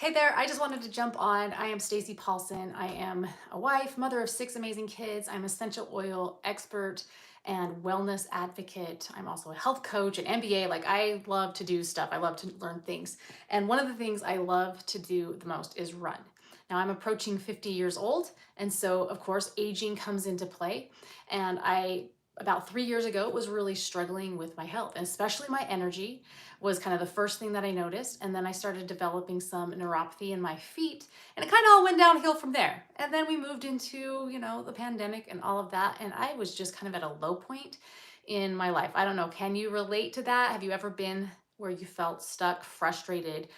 Hey there, I just wanted to jump on. I am Stacey Paulson. I am a wife, mother of 6 amazing kids. I'm essential oil expert and wellness advocate. I'm also a health coach, an MBA. Like I love to do stuff. I love to learn things. And one of the things I love to do the most is run. Now I'm approaching 50 years old, and so of course aging comes into play. And I about 3 years ago was really struggling with my health, and especially my energy was kind of the first thing that I noticed. And then I started developing some neuropathy in my feet, and it kind of all went downhill from there. And then we moved into, the pandemic and all of that. And I was just kind of at a low point in my life. I don't know. Can you relate to that? Have you ever been where you felt stuck, frustrated?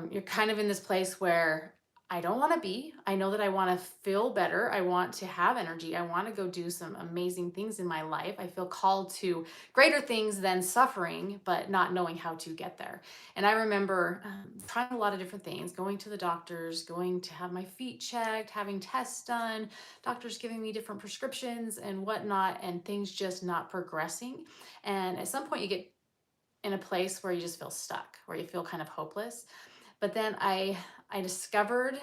You're kind of in this place where I don't want to be. I know that I want to feel better. I want to have energy. I want to go do some amazing things in my life. I feel called to greater things than suffering, but not knowing how to get there. And I remember trying a lot of different things, going to the doctors, going to have my feet checked, having tests done, doctors giving me different prescriptions and whatnot, and things just not progressing. And at some point, you get in a place where you just feel stuck, where you feel kind of hopeless. But then I discovered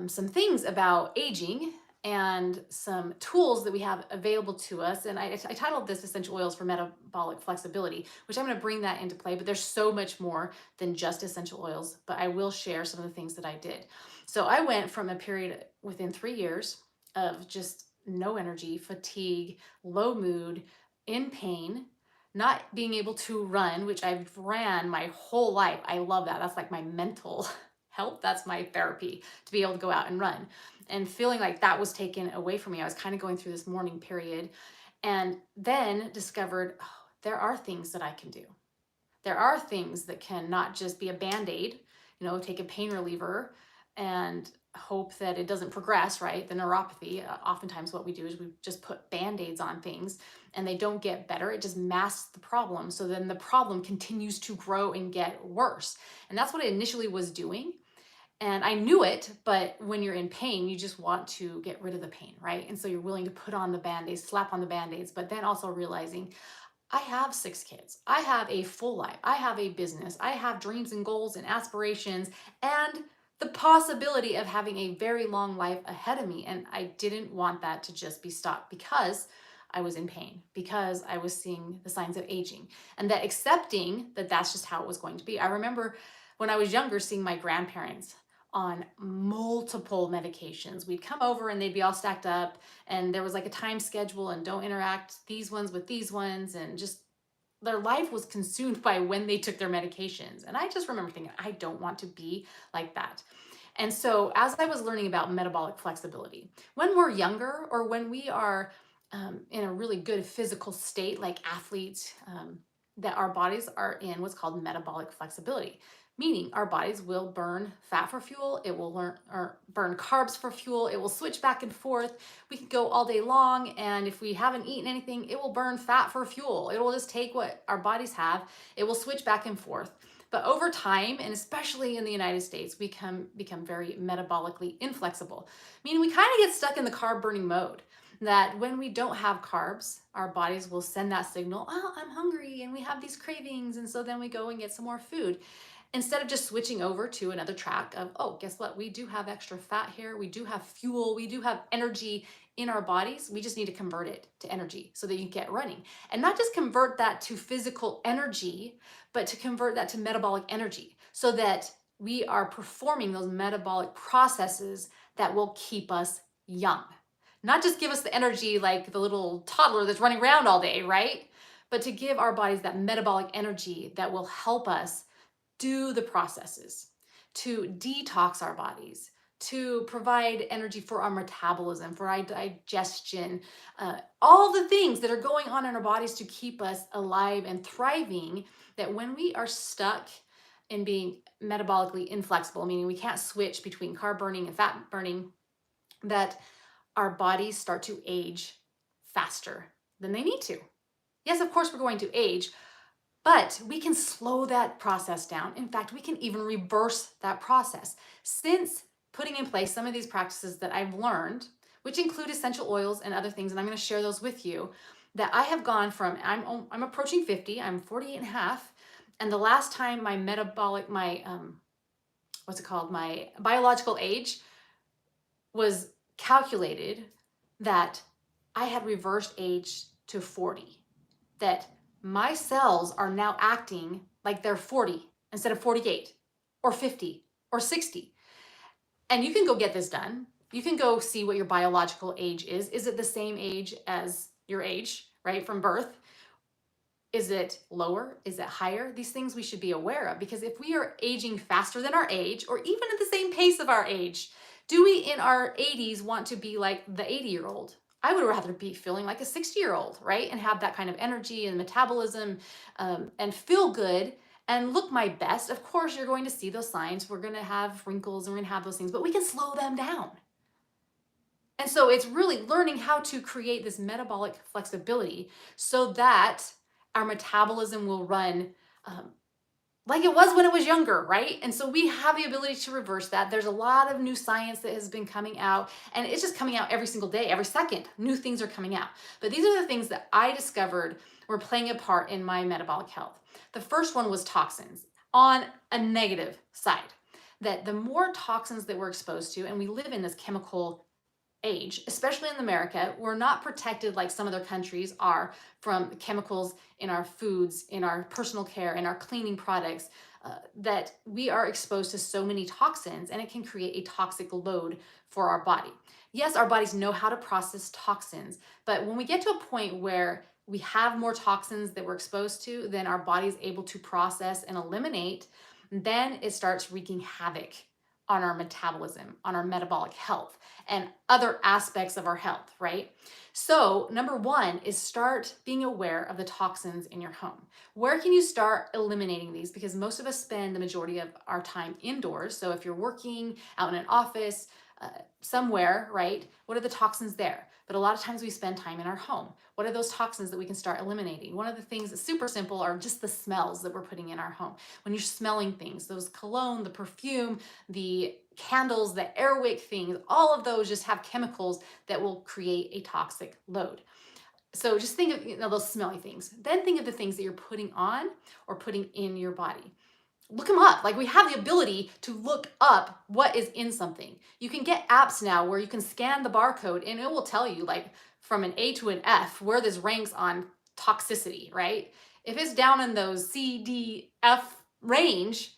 some things about aging and some tools that we have available to us. And I titled this Essential Oils for Metabolic Flexibility, which I'm going to bring that into play. But there's so much more than just essential oils. But I will share some of the things that I did. So I went from a period within 3 years of just no energy, fatigue, low mood, in pain, not being able to run, which I've ran my whole life. I love that. That's like my mental health. That's my therapy, to be able to go out and run. And feeling like that was taken away from me. I was kind of going through this mourning period, and then discovered, oh, there are things that I can do. There are things that can not just be a band-aid, take a pain reliever and hope that it doesn't progress, right? The neuropathy, oftentimes what we do is we just put band-aids on things and they don't get better. It just masks the problem. So then the problem continues to grow and get worse. And that's what it initially was doing. And I knew it, but when you're in pain, you just want to get rid of the pain, right? And so you're willing to put on the band-aids, slap on the band-aids, but then also realizing I have 6 kids. I have a full life. I have a business. I have dreams and goals and aspirations and the possibility of having a very long life ahead of me. And I didn't want that to just be stopped because I was in pain, because I was seeing the signs of aging, and that accepting that that's just how it was going to be. I remember when I was younger seeing my grandparents on multiple medications. We'd come over and they'd be all stacked up, and there was like a time schedule, and don't interact these ones with these ones, and just their life was consumed by when they took their medications. And I just remember thinking, I don't want to be like that. And so as I was learning about metabolic flexibility, when we're younger or when we are in a really good physical state, like athletes, that our bodies are in what's called metabolic flexibility, meaning our bodies will burn fat for fuel, it will burn carbs for fuel, it will switch back and forth. We could go all day long, and if we haven't eaten anything, it will burn fat for fuel. It will just take what our bodies have, it will switch back and forth. But over time, and especially in the United States, we become very metabolically inflexible, meaning we kind of get stuck in the carb burning mode. That when we don't have carbs, our bodies will send that signal, oh, I'm hungry, and we have these cravings. And so then we go and get some more food, instead of just switching over to another track of, oh, guess what? We do have extra fat here. We do have fuel. We do have energy in our bodies. We just need to convert it to energy so that you get running. And not just convert that to physical energy, but to convert that to metabolic energy so that we are performing those metabolic processes that will keep us young. Not just give us the energy like the little toddler that's running around all day, right? But to give our bodies that metabolic energy that will help us do the processes, to detox our bodies, to provide energy for our metabolism, for our digestion, all the things that are going on in our bodies to keep us alive and thriving, that when we are stuck in being metabolically inflexible, meaning we can't switch between carb burning and fat burning, that our bodies start to age faster than they need to. Yes, of course, we're going to age, but we can slow that process down. In fact, we can even reverse that process. Since putting in place some of these practices that I've learned, which include essential oils and other things, and I'm going to share those with you, that I have gone from, I'm approaching 50, I'm 48 and a half, and the last time my what's it called? My biological age was calculated that I had reversed age to 40, that my cells are now acting like they're 40 instead of 48 or 50 or 60. And you can go get this done. You can go see what your biological age is. Is it the same age as your age, right, from birth? Is it lower? Is it higher? These things we should be aware of, because if we are aging faster than our age, or even at the same pace of our age, do we in our 80s want to be like the 80-year-old? I would rather be feeling like a 60-year-old, right? And have that kind of energy and metabolism, and feel good and look my best. Of course, you're going to see those signs. We're going to have wrinkles and we're going to have those things, but we can slow them down. And so it's really learning how to create this metabolic flexibility so that our metabolism will run um, like it was when it was younger, right? And so we have the ability to reverse that. There's a lot of new science that has been coming out, and it's just coming out every single day, every second. New things are coming out. But these are the things that I discovered were playing a part in my metabolic health. The first one was toxins, on a negative side. That the more toxins that we're exposed to, and we live in this chemical age, especially in America, we're not protected like some other countries are from chemicals in our foods, in our personal care, in our cleaning products, that we are exposed to so many toxins, and it can create a toxic load for our body. Yes, our bodies know how to process toxins, but when we get to a point where we have more toxins that we're exposed to than our body is able to process and eliminate, then it starts wreaking havoc on our metabolism, on our metabolic health, and other aspects of our health, right? So, number one is start being aware of the toxins in your home. Where can you start eliminating these? Because most of us spend the majority of our time indoors. So, if you're working out in an office, somewhere, right? What are the toxins there? But a lot of times we spend time in our home. What are those toxins that we can start eliminating? One of the things that's super simple are just the smells that we're putting in our home. When you're smelling things, those cologne, the perfume, the candles, the airwick things, all of those just have chemicals that will create a toxic load. So just think of, those smelly things. Then think of the things that you're putting on or putting in your body. Look them up. Like, we have the ability to look up what is in something. You can get apps now where you can scan the barcode and it will tell you, like, from an A to an F where this ranks on toxicity, right? If it's down in those C, D, F range,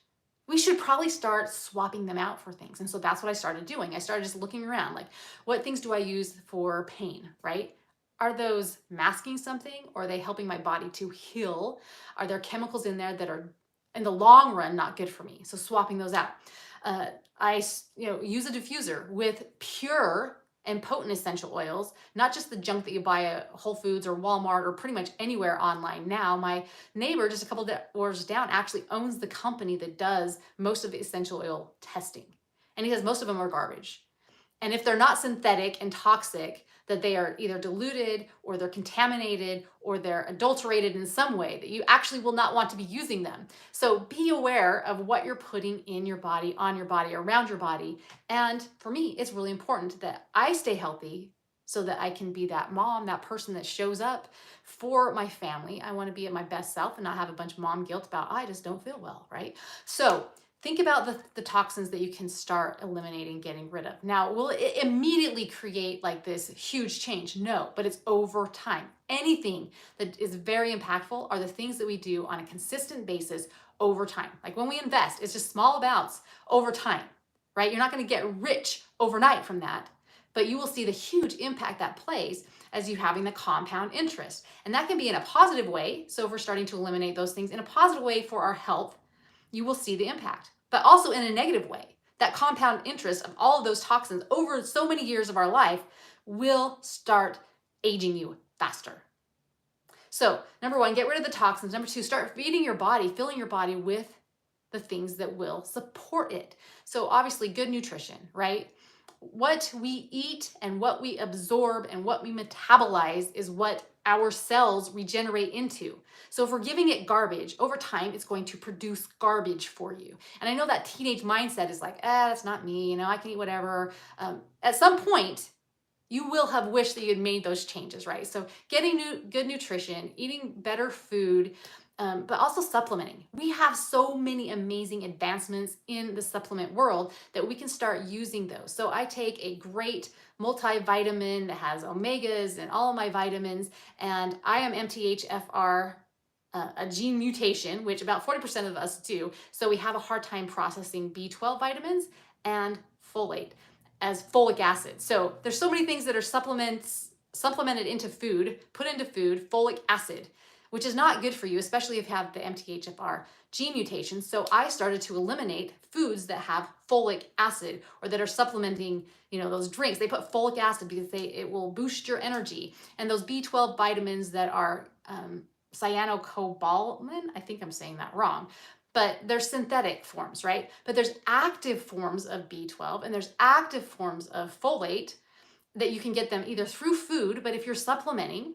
we should probably start swapping them out for things. And so that's what I started doing. I started just looking around, like, what things do I use for pain, right? Are those masking something, or are they helping my body to heal? Are there chemicals in there that are in the long run not good for me? So swapping those out. I use a diffuser with pure and potent essential oils, not just the junk that you buy at Whole Foods or Walmart or pretty much anywhere online now. My neighbor, just a couple of doors down, actually owns the company that does most of the essential oil testing. And he says most of them are garbage. And if they're not synthetic and toxic, that they are either diluted or they're contaminated or they're adulterated in some way, that you actually will not want to be using them. So be aware of what you're putting in your body, on your body, around your body. And for me, it's really important that I stay healthy so that I can be that mom, that person that shows up for my family. I want to be at my best self and not have a bunch of mom guilt about, I just don't feel well, right? So think about the toxins that you can start eliminating, getting rid of. Now, will it immediately create like this huge change? No, but it's over time. Anything that is very impactful are the things that we do on a consistent basis over time. Like when we invest, it's just small amounts over time, right? You're not going to get rich overnight from that, but you will see the huge impact that plays as you having the compound interest. And that can be in a positive way. So if we're starting to eliminate those things in a positive way for our health, you will see the impact, but also in a negative way. That compound interest of all of those toxins over so many years of our life will start aging you faster. So, number one, get rid of the toxins. Number two, start feeding your body, filling your body with the things that will support it. So, obviously, good nutrition, right? What we eat and what we absorb and what we metabolize is what our cells regenerate into. So if we're giving it garbage, over time, it's going to produce garbage for you. And I know that teenage mindset is like, that's not me, I can eat whatever. At some point, you will have wished that you had made those changes, right? So getting good nutrition, eating better food, but also supplementing. We have so many amazing advancements in the supplement world that we can start using those. So I take a great multivitamin that has omegas and all of my vitamins, and I am MTHFR, a gene mutation, which about 40% of us do. So we have a hard time processing B12 vitamins and folate as folic acid. So there's so many things that are supplemented into food, put into food, folic acid, which is not good for you, especially if you have the MTHFR gene mutation. So I started to eliminate foods that have folic acid or that are supplementing, those drinks. They put folic acid because it will boost your energy. And those B12 vitamins that are cyanocobalamin, I think I'm saying that wrong, but they're synthetic forms, right? But there's active forms of B12 and there's active forms of folate that you can get them either through food, but if you're supplementing,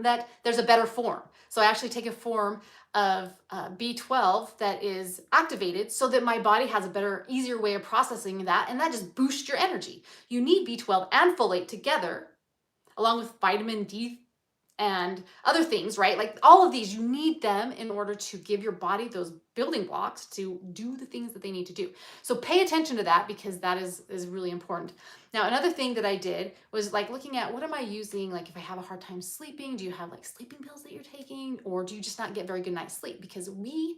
that there's a better form. So I actually take a form of B12 that is activated so that my body has a better, easier way of processing that, and that just boosts your energy. You need B12 and folate together, along with vitamin D and other things, right? Like all of these, you need them in order to give your body those building blocks to do the things that they need to do. So pay attention to that because that is really important. Now, another thing that I did was like looking at what am I using? Like if I have a hard time sleeping, do you have like sleeping pills that you're taking, or do you just not get very good night's sleep? Because we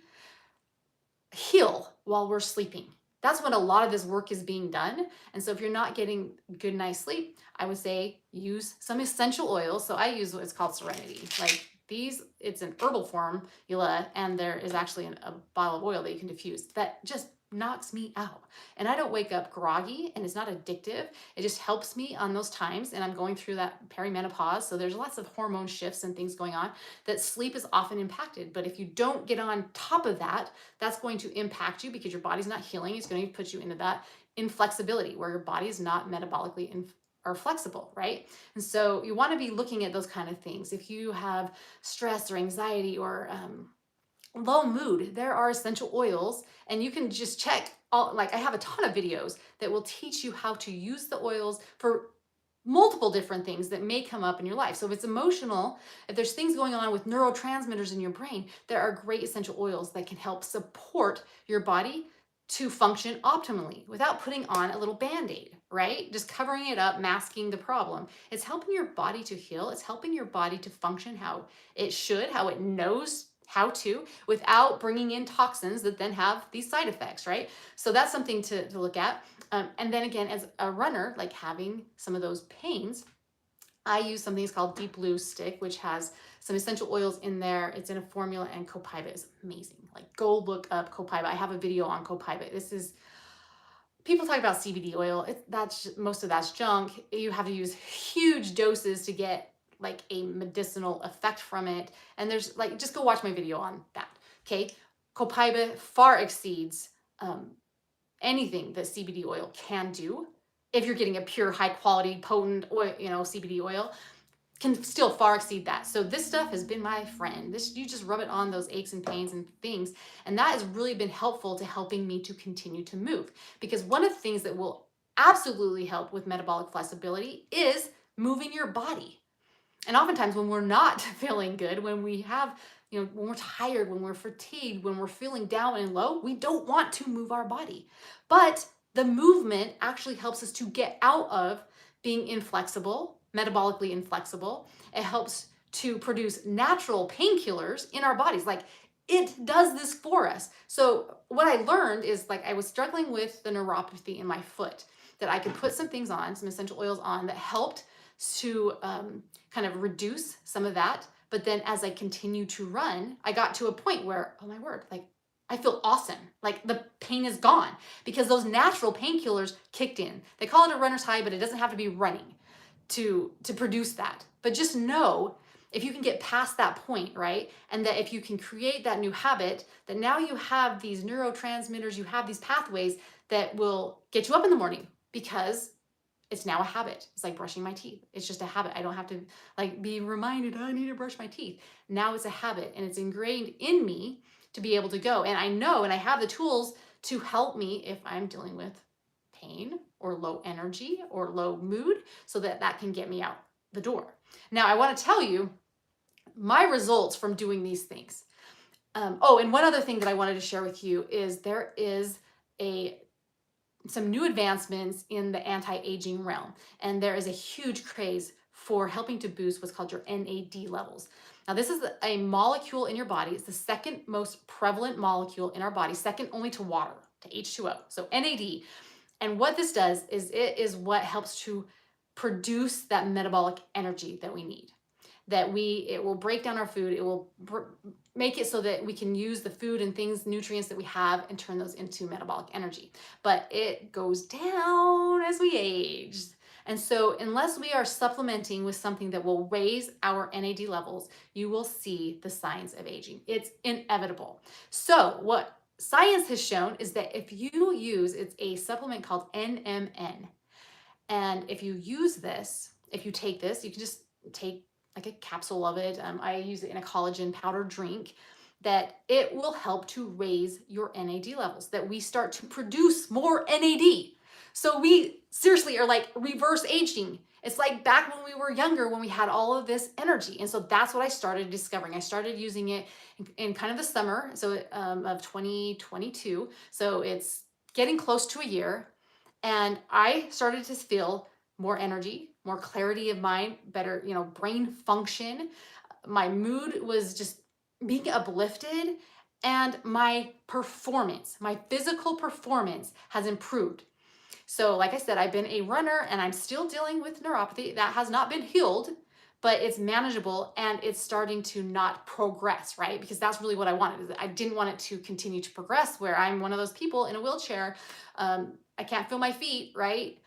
heal while we're sleeping. That's when a lot of this work is being done. And so if you're not getting good night's sleep, I would say use some essential oils. So I use what's called Serenity. Like these, it's an herbal formula, and there is actually a bottle of oil that you can diffuse that just knocks me out. And I don't wake up groggy, and it's not addictive. It just helps me on those times. And I'm going through that perimenopause. So there's lots of hormone shifts and things going on that sleep is often impacted. But if you don't get on top of that, that's going to impact you because your body's not healing. It's going to put you into that inflexibility where your body is not metabolically or flexible, right? And so you want to be looking at those kind of things. If you have stress or anxiety or low mood, there are essential oils, and you can just check all, like I have a ton of videos that will teach you how to use the oils for multiple different things that may come up in your life. So if it's emotional, if there's things going on with neurotransmitters in your brain, there are great essential oils that can help support your body to function optimally without putting on a little band-aid, right? Just covering it up, masking the problem. It's helping your body to heal. It's helping your body to function how it should, how it knows how to, without bringing in toxins that then have these side effects, right? So that's something to look at. And then again, as a runner, like having some of those pains, I use something that's called Deep Blue Stick, which has some essential oils in there. It's in a formula, and copaiba is amazing. Like go look up copaiba. I have a video on copaiba. This is, people talk about CBD oil. Most of that's junk. You have to use huge doses to get like a medicinal effect from it. And there's like, just go watch my video on that. Okay. Copaiba far exceeds anything that CBD oil can do. If you're getting a pure, high quality, potent oil, CBD oil, can still far exceed that. So this stuff has been my friend. You just rub it on those aches and pains and things. And that has really been helpful to helping me to continue to move. Because one of the things that will absolutely help with metabolic flexibility is moving your body. And oftentimes when we're not feeling good, when we have, when we're tired, when we're fatigued, when we're feeling down and low, we don't want to move our body. But the movement actually helps us to get out of being inflexible, metabolically inflexible. It helps to produce natural painkillers in our bodies. Like it does this for us. So what I learned is like I was struggling with the neuropathy in my foot, that I could put some things on, some essential oils on that helped to kind of reduce some of that. But then as I continued to run, I got to a point where, oh my word, like I feel awesome. Like the pain is gone because those natural painkillers kicked in. They call it a runner's high, but it doesn't have to be running to produce that. But just know if you can get past that point, right? And that if you can create that new habit, that now you have these neurotransmitters, you have these pathways that will get you up in the morning because it's now a habit. It's like brushing my teeth. It's just a habit. I don't have to like be reminded, I need to brush my teeth. Now it's a habit and it's ingrained in me to be able to go. And I know, and I have the tools to help me if I'm dealing with pain or low energy or low mood, so that can get me out the door. Now, I want to tell you my results from doing these things. Oh, and one other thing that I wanted to share with you is there is a some new advancements in the anti-aging realm, and there is a huge craze for helping to boost what's called your NAD levels. Now, this is a molecule in your body. It's the second most prevalent molecule in our body, second only to water, to H2O. So NAD. And what this does is it is what helps to produce that metabolic energy that we need. It will break down our food. It will make it so that we can use the food and things, nutrients that we have, and turn those into metabolic energy. But it goes down as we age. And so unless we are supplementing with something that will raise our NAD levels, you will see the signs of aging. It's inevitable. So what science has shown is that if you use, it's a supplement called NMN. And if you use this, if you take this, you can just take like a capsule of it. I use it in a collagen powder drink, that it will help to raise your NAD levels, that we start to produce more NAD. So we seriously are like reverse aging. It's like back when we were younger, when we had all of this energy. And so that's what I started discovering. I started using it in kind of the summer of 2022. So it's getting close to a year. And I started to feel more energy, more clarity of mind, better, brain function. My mood was just being uplifted, and my performance, my physical performance has improved. So, like I said, I've been a runner and I'm still dealing with neuropathy that has not been healed, but it's manageable and it's starting to not progress, right? Because that's really what I wanted. I didn't want it to continue to progress where I'm one of those people in a wheelchair. I can't feel my feet, right?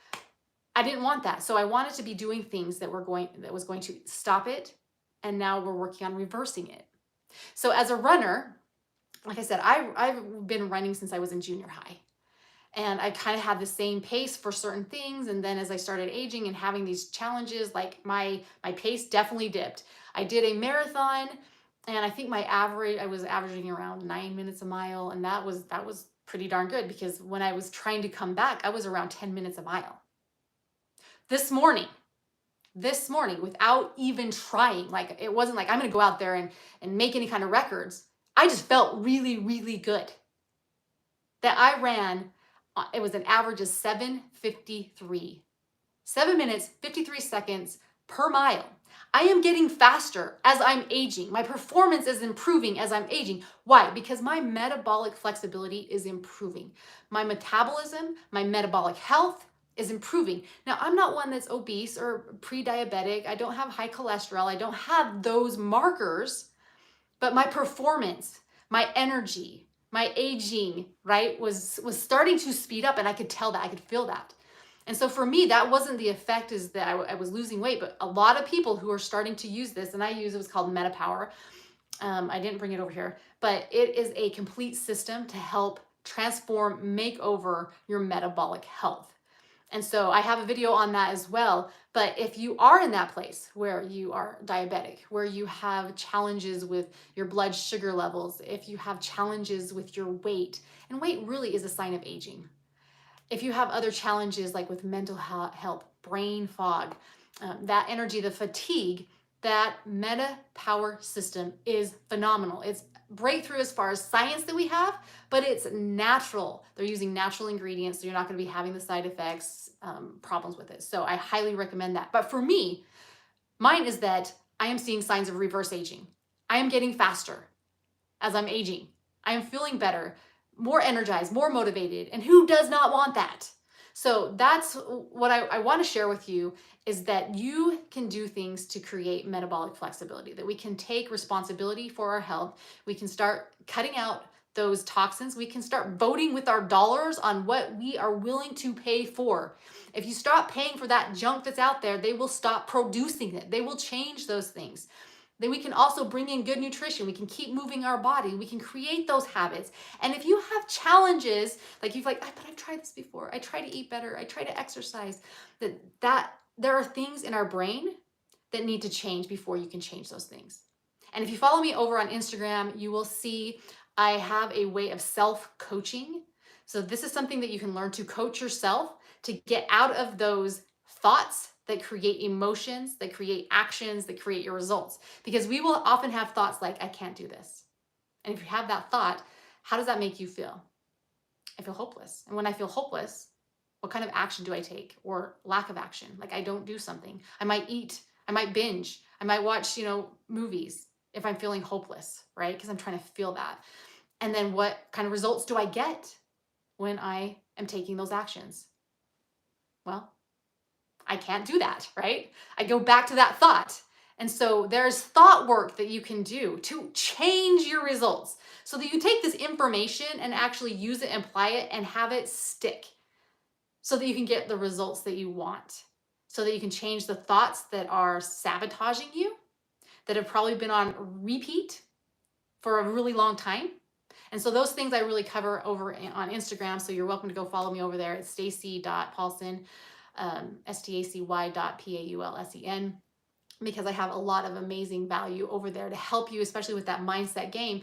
I didn't want that. So I wanted to be doing things that was going to stop it. And now we're working on reversing it. So as a runner, like I said, I've been running since I was in junior high. And I kind of had the same pace for certain things. And then as I started aging and having these challenges, like my pace definitely dipped. I did a marathon, and I think I was averaging around 9 minutes a mile. And that was pretty darn good, because when I was trying to come back, I was around 10 minutes a mile. This morning, without even trying, like it wasn't like I'm going to go out there and make any kind of records. I just felt really, really good. That I ran, it was an average of 7:53. 7 minutes, 53 seconds per mile. I am getting faster as I'm aging. My performance is improving as I'm aging. Why? Because my metabolic flexibility is improving. My metabolism, my metabolic health is improving. Now, I'm not one that's obese or pre-diabetic. I don't have high cholesterol. I don't have those markers, but my performance, my energy, my aging, right, was starting to speed up, and I could tell that, I could feel that. And so for me, that wasn't the effect is that I was losing weight, but a lot of people who are starting to use this, and it was called MetaPower. I didn't bring it over here, but it is a complete system to help transform, make over your metabolic health. And so I have a video on that as well. But if you are in that place where you are diabetic, where you have challenges with your blood sugar levels, if you have challenges with your weight, and weight really is a sign of aging. If you have other challenges like with mental health, brain fog, that energy, the fatigue, that Meta Power system is phenomenal. It's breakthrough as far as science that we have, but it's natural. They're using natural ingredients, so you're not going to be having the side effects, problems with it. So I highly recommend that. But for me, mine is that I am seeing signs of reverse aging. I am getting faster as I'm aging. I am feeling better, more energized, more motivated. And who does not want that? So that's what I want to share with you, is that you can do things to create metabolic flexibility, that we can take responsibility for our health. We can start cutting out those toxins. We can start voting with our dollars on what we are willing to pay for. If you stop paying for that junk that's out there, they will stop producing it. They will change those things. Then we can also bring in good nutrition. We can keep moving our body. We can create those habits. And if you have challenges, like but I've tried this before. I try to eat better. I try to exercise. That there are things in our brain that need to change before you can change those things. And if you follow me over on Instagram, you will see I have a way of self-coaching. So this is something that you can learn to coach yourself to get out of those thoughts that create emotions, that create actions, that create your results. Because we will often have thoughts like, I can't do this. And if you have that thought, how does that make you feel? I feel hopeless. And when I feel hopeless, what kind of action do I take, or lack of action? Like, I don't do something. I might eat, I might binge, I might watch, movies if I'm feeling hopeless, right? Because I'm trying to feel that. And then what kind of results do I get when I am taking those actions? Well, I can't do that, right? I go back to that thought. And so there's thought work that you can do to change your results so that you take this information and actually use it and apply it and have it stick so that you can get the results that you want, so that you can change the thoughts that are sabotaging you, that have probably been on repeat for a really long time. And so those things I really cover over on Instagram. So you're welcome to go follow me over there. It's stacy.paulsen, stacy.paulsen, because I have a lot of amazing value over there to help you, especially with that mindset game.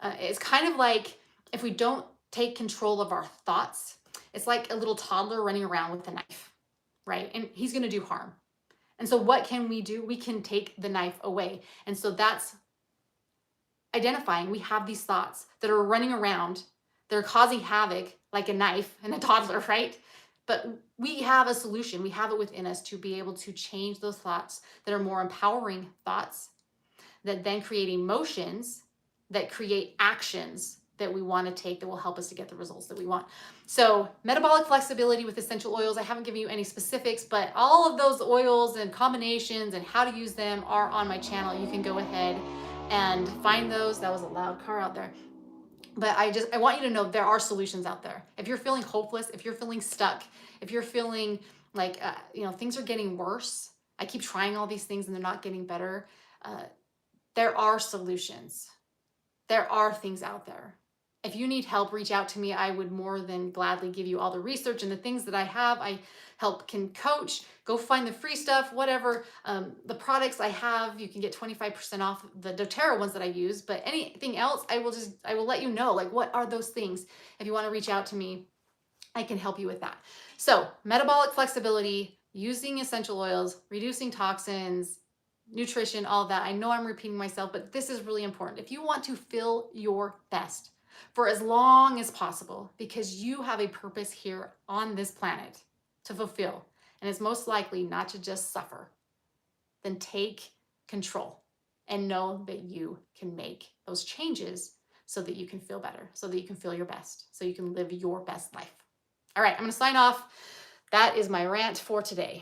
It's kind of like if we don't take control of our thoughts, it's like a little toddler running around with a knife, right? And he's going to do harm. And so what can we do? We can take the knife away. And so that's identifying we have these thoughts that are running around. They're causing havoc like a knife and a toddler, right? But we have a solution. We have it within us to be able to change those thoughts that are more empowering thoughts that then create emotions that create actions that we want to take that will help us to get the results that we want. So metabolic flexibility with essential oils, I haven't given you any specifics, but all of those oils and combinations and how to use them are on my channel. You can go ahead and find those. That was a loud car out there. But I want you to know there are solutions out there. If you're feeling hopeless, if you're feeling stuck, if you're feeling like, things are getting worse, I keep trying all these things and they're not getting better. There are solutions. There are things out there. If you need help, reach out to me. I would more than gladly give you all the research and the things that I have. I can coach. Go find the free stuff, whatever. The products I have, you can get 25% off the doTERRA ones that I use. But anything else, I will let you know. Like, what are those things? If you want to reach out to me, I can help you with that. So metabolic flexibility, using essential oils, reducing toxins, nutrition, all of that. I know I'm repeating myself, but this is really important. If you want to feel your best for as long as possible, because you have a purpose here on this planet to fulfill, and it's most likely not to just suffer, then take control and know that you can make those changes so that you can feel better, so that you can feel your best, so you can live your best life. All right, I'm going to sign off. That is my rant for today.